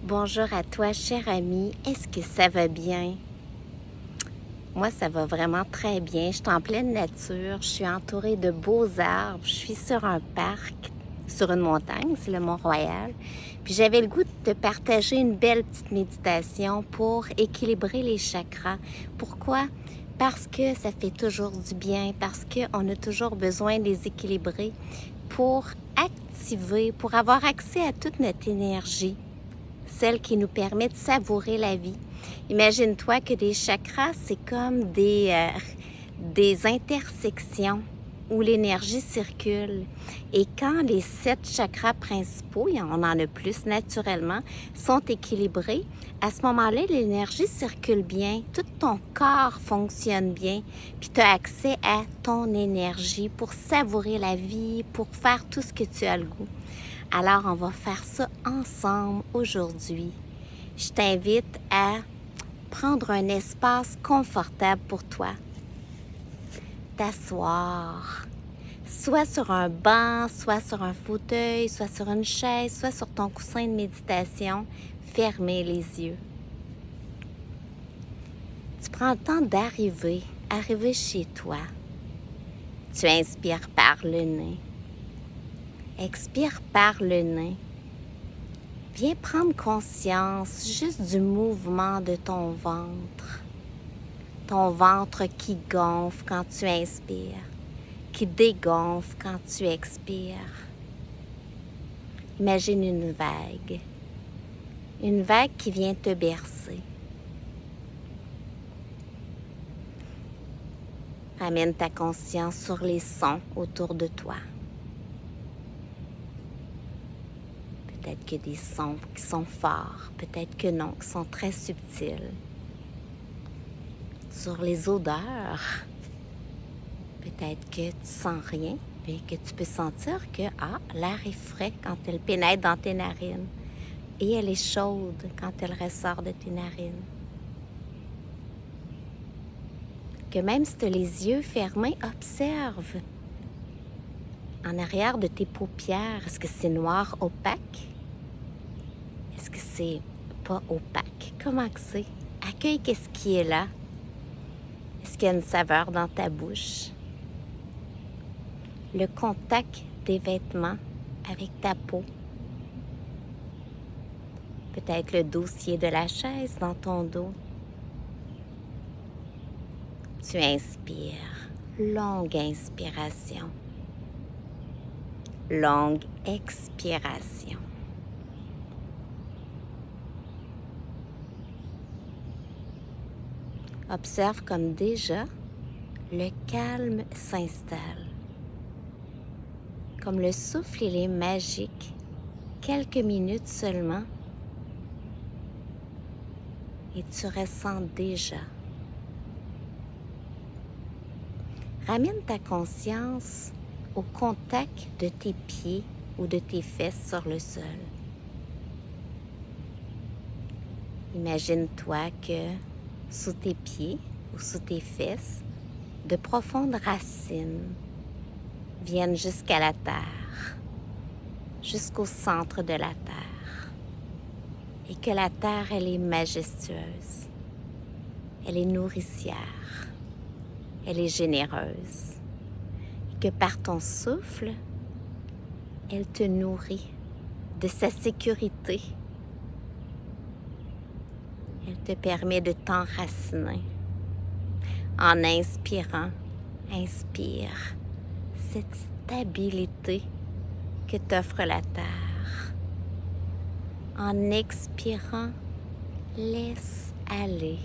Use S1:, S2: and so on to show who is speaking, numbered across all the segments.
S1: Bonjour à toi, cher ami. Est-ce que ça va bien? Moi, ça va vraiment très bien. Je suis en pleine nature. Je suis entourée de beaux arbres. Je suis sur un parc, sur une montagne, c'est le Mont-Royal. Puis j'avais le goût de te partager une belle petite méditation pour équilibrer les chakras. Pourquoi? Parce que ça fait toujours du bien, parce qu'on a toujours besoin de les équilibrer pour activer, pour avoir accès à toute notre énergie, celle qui nous permet de savourer la vie. Imagine-toi que des chakras, c'est comme des intersections où l'énergie circule. Et quand les 7 chakras principaux, on en a plus naturellement, sont équilibrés, à ce moment-là, l'énergie circule bien, tout ton corps fonctionne bien, puis tu as accès à ton énergie pour savourer la vie, pour faire tout ce que tu as le goût. Alors, on va faire ça ensemble aujourd'hui. Je t'invite à prendre un espace confortable pour toi. T'asseoir, soit sur un banc, soit sur un fauteuil, soit sur une chaise, soit sur ton coussin de méditation. Fermer les yeux. Tu prends le temps d'arriver chez toi. Tu inspires par le nez. Expire par le nez. Viens prendre conscience juste du mouvement de ton ventre. Ton ventre qui gonfle quand tu inspires, qui dégonfle quand tu expires. Imagine une vague qui vient te bercer. Ramène ta conscience sur les sons autour de toi. Peut-être que des sons qui sont forts, peut-être que non, qui sont très subtils. Sur les odeurs, peut-être que tu sens rien, mais que tu peux sentir que l'air est frais quand elle pénètre dans tes narines et elle est chaude quand elle ressort de tes narines. Que même si tu as les yeux fermés, observe en arrière de tes paupières. Est-ce que c'est noir opaque? Est-ce que c'est pas opaque? Comment que c'est? Accueille qu'est-ce qui est là. Est-ce qu'il y a une saveur dans ta bouche? Le contact des vêtements avec ta peau. Peut-être le dossier de la chaise dans ton dos. Tu inspires. Longue inspiration. Longue expiration. Observe comme déjà le calme s'installe. Comme le souffle, il est magique. Quelques minutes seulement. Et tu ressens déjà. Ramène ta conscience au contact de tes pieds ou de tes fesses sur le sol. Imagine-toi que sous tes pieds ou sous tes fesses, de profondes racines viennent jusqu'à la terre, jusqu'au centre de la terre. Et que la terre, elle est majestueuse, elle est nourricière, elle est généreuse. Et que par ton souffle, elle te nourrit de sa sécurité. Elle te permet de t'enraciner. En inspirant, inspire cette stabilité que t'offre la terre. En expirant, laisse aller.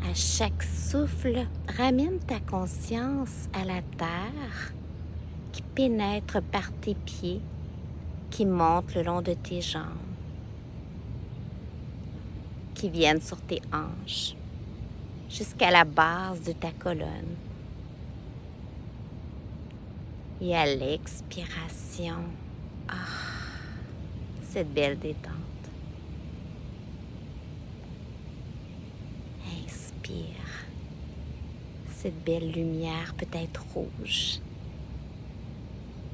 S1: À chaque souffle, ramène ta conscience à la terre qui pénètre par tes pieds, qui monte le long de tes jambes, qui viennent sur tes hanches, jusqu'à la base de ta colonne. Et à l'expiration, cette belle détente. Inspire. Cette belle lumière peut-être rouge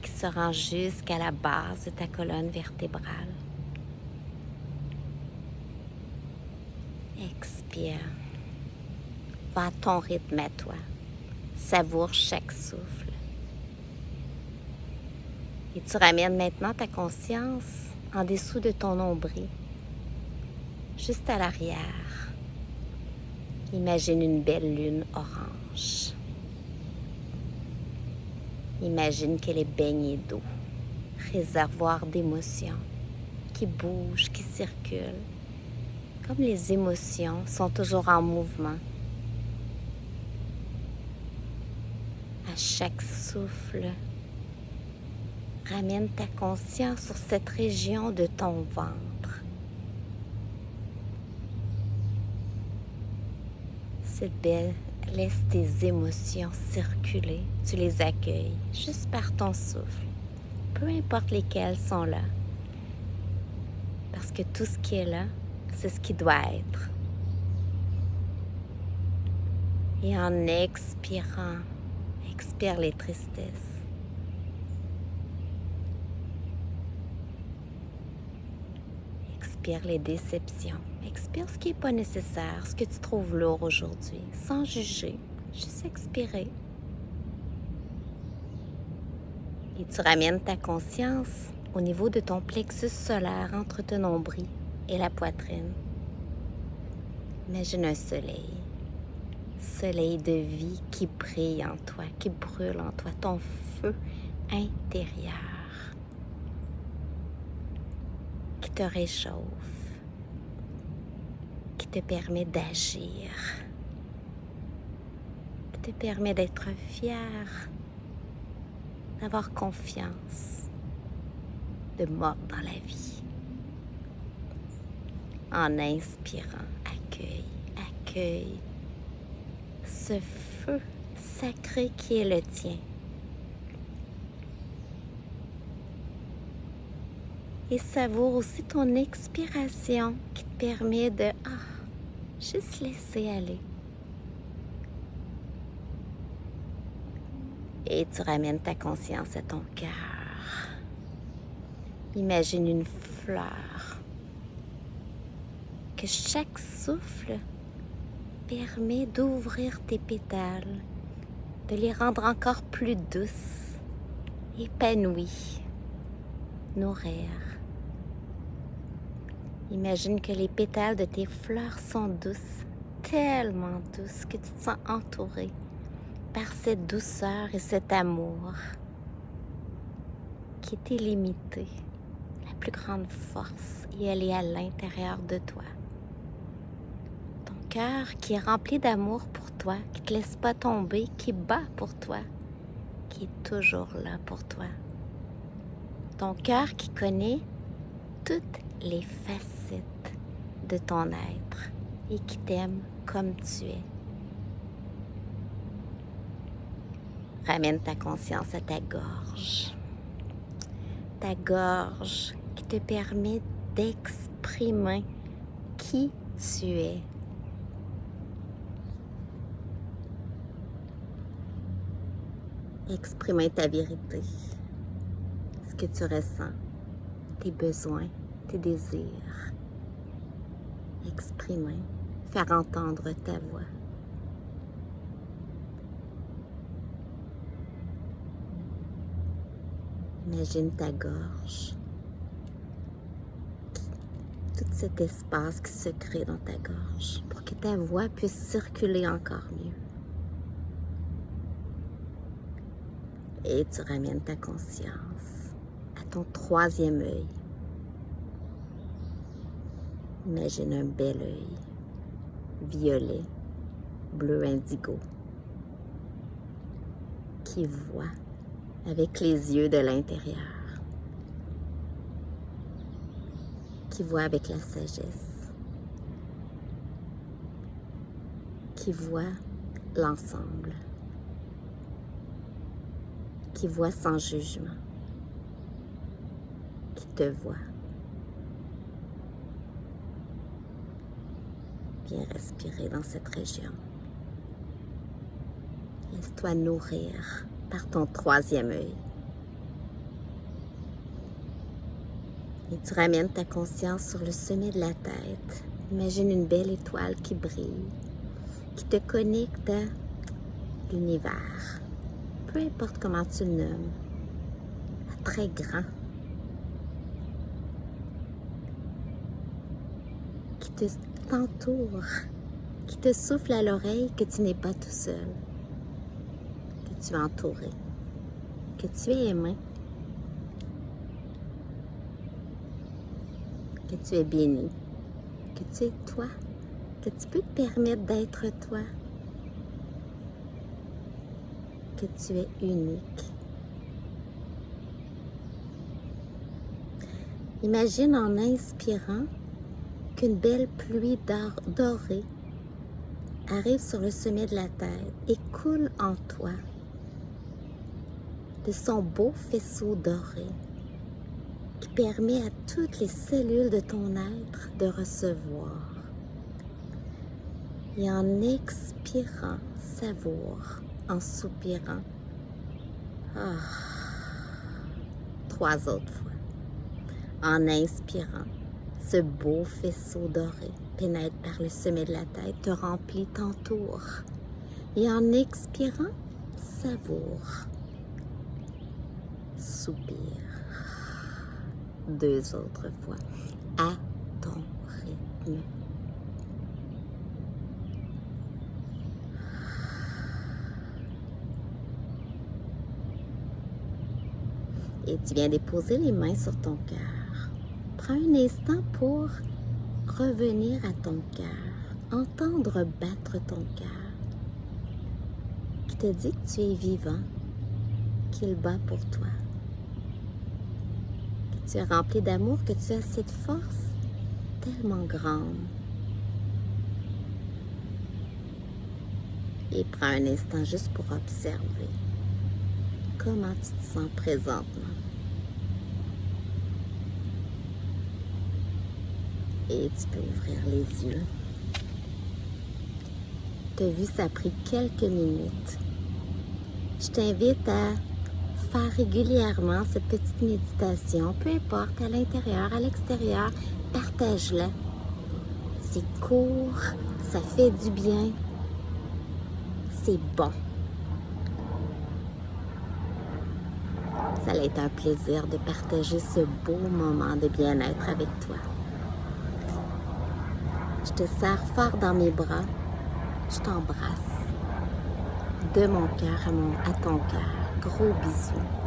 S1: qui se rend jusqu'à la base de ta colonne vertébrale. Expire. Va à ton rythme à toi. Savoure chaque souffle. Et tu ramènes maintenant ta conscience en dessous de ton nombril, juste à l'arrière. Imagine une belle lune orange. Imagine qu'elle est baignée d'eau, réservoir d'émotions qui bougent, qui circulent. Comme les émotions sont toujours en mouvement. À chaque souffle, ramène ta conscience sur cette région de ton ventre. Cette belle, laisse tes émotions circuler. Tu les accueilles juste par ton souffle. Peu importe lesquelles sont là. Parce que tout ce qui est là, c'est ce qui doit être. Et en expirant, expire les tristesses. Expire les déceptions. Expire ce qui n'est pas nécessaire, ce que tu trouves lourd aujourd'hui, sans juger. Juste expirer. Et tu ramènes ta conscience au niveau de ton plexus solaire entre ton nombril et la poitrine. Imagine un soleil. Soleil de vie qui brille en toi, qui brûle en toi, ton feu intérieur, qui te réchauffe, qui te permet d'agir, qui te permet d'être fier, d'avoir confiance, de mordre dans la vie. En inspirant, accueille ce feu sacré qui est le tien. Et savoure aussi ton expiration qui te permet de juste laisser aller. Et tu ramènes ta conscience à ton cœur. Imagine une fleur que chaque souffle permet d'ouvrir tes pétales, de les rendre encore plus douces, épanouies, nourrir. Imagine que les pétales de tes fleurs sont douces, tellement douces que tu te sens entourée par cette douceur et cet amour qui est illimité, la plus grande force, et elle est à l'intérieur de toi. Ton cœur qui est rempli d'amour pour toi, qui ne te laisse pas tomber, qui bat pour toi, qui est toujours là pour toi. Ton cœur qui connaît toutes les facettes de ton être et qui t'aime comme tu es. Ramène ta conscience à ta gorge. Ta gorge qui te permet d'exprimer qui tu es. Exprimer ta vérité, ce que tu ressens, tes besoins, tes désirs. Exprimer, faire entendre ta voix. Imagine ta gorge, tout cet espace qui se crée dans ta gorge pour que ta voix puisse circuler encore mieux. Et tu ramènes ta conscience à ton troisième œil. Imagine un bel œil, violet, bleu indigo, qui voit avec les yeux de l'intérieur, qui voit avec la sagesse, qui voit l'ensemble, qui voit sans jugement, qui te voit. Viens respirer dans cette région. Laisse-toi nourrir par ton troisième œil. Et tu ramènes ta conscience sur le sommet de la tête. Imagine une belle étoile qui brille, qui te connecte à l'univers. Peu importe comment tu le nommes, à très grand. Qui t'entoure, qui te souffle à l'oreille que tu n'es pas tout seul, que tu es entouré, que tu es aimé, que tu es béni, que tu es toi, que tu peux te permettre d'être toi, que tu es unique. Imagine en inspirant qu'une belle pluie dorée arrive sur le sommet de la tête et coule en toi de son beau faisceau doré qui permet à toutes les cellules de ton être de recevoir. Et en expirant, savoure, en soupirant. Ah, 3 autres fois. En inspirant, ce beau faisceau doré pénètre par le sommet de la tête, te remplit, t'entoure. Et en expirant, savoure. Soupire. 2 autres fois. À ton rythme. Et tu viens déposer les mains sur ton cœur. Prends un instant pour revenir à ton cœur, entendre battre ton cœur, qui te dit que tu es vivant, qu'il bat pour toi, que tu es rempli d'amour, que tu as cette force tellement grande. Et prends un instant juste pour observer comment tu te sens présentement. Et tu peux ouvrir les yeux. Tu as vu, ça a pris quelques minutes. Je t'invite à faire régulièrement cette petite méditation, peu importe, à l'intérieur, à l'extérieur, partage-la. C'est court, ça fait du bien, c'est bon. Ça va être un plaisir de partager ce beau moment de bien-être avec toi. Je te serre fort dans mes bras, je t'embrasse de mon cœur à ton cœur. Gros bisous.